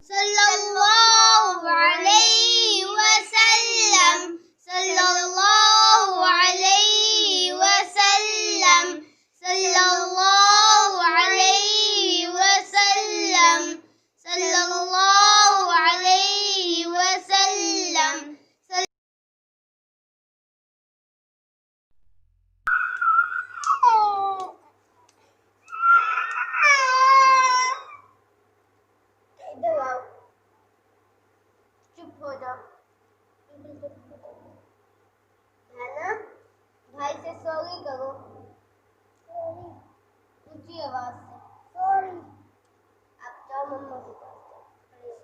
सल्लल्लाहु अलैहि वसल्लम, सल्लल्लाहु अलैहि वसल्लम, सल्लल्लाहु अलैहि वसल्लम, सल्लल्लाहु अलैहि वसल्लम। इधर आओ, चुप हो जाओ, है ना? भाई से सॉरी करो, सॉरी, ऊंची आवाज से सॉरी। आप जाओ मम्मा के पास जाओ,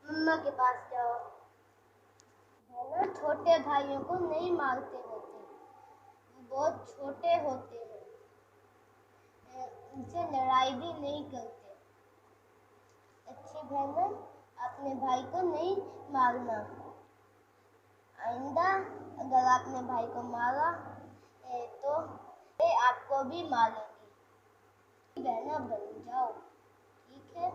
मम्मा के पास जाओ, है ना? छोटे भाइयों को नहीं मारते होते, वो बहुत छोटे होते हैं, उनसे लड़ाई भी नहीं करते। अच्छी बहन, अपने भाई को नहीं मारना। आइंदा अगर आपने भाई को मारा तो आपको भी मारेंगे। बहना बन जाओ, ठीक है?